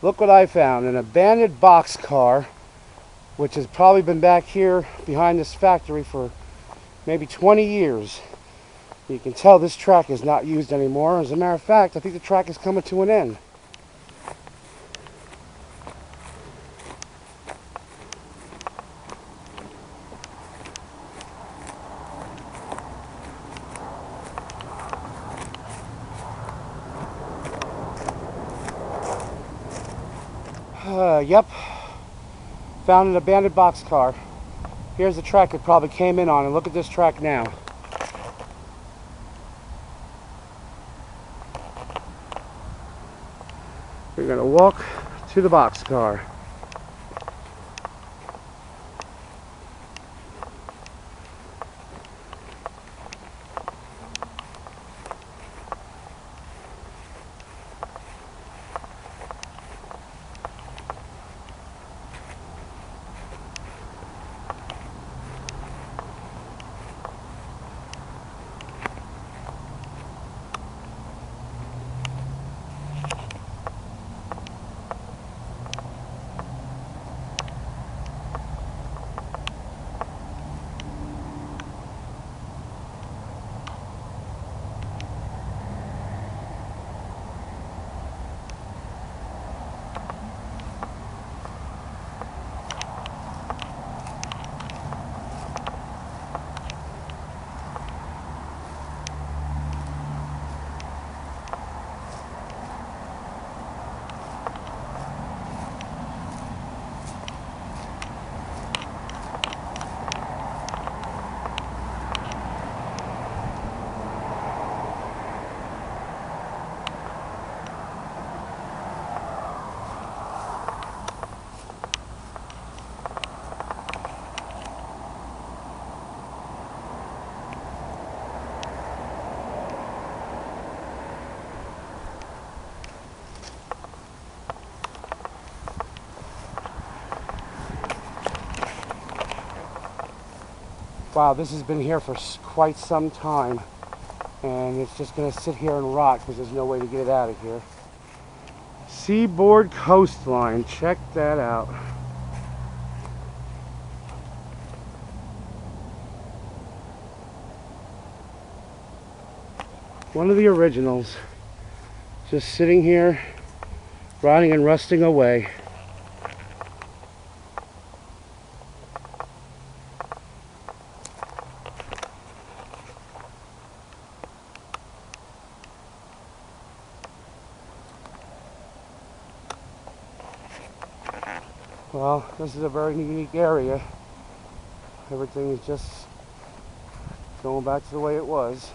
Look what I found, an abandoned boxcar, which has probably been back here behind this factory for maybe 20 years. You can tell this track is not used anymore. As a matter of fact, I think the track is coming to an end. Yep, found an abandoned boxcar. Here's the track it probably came in on, and look at this track now. We're going to walk to the boxcar. Wow, this has been here for quite some time, and it's just going to sit here and rot because there's no way to get it out of here. Seaboard Coast Line, check that out. One of the originals, just sitting here, rotting and rusting away. Well, this is a very unique area. Everything is just going back to the way it was.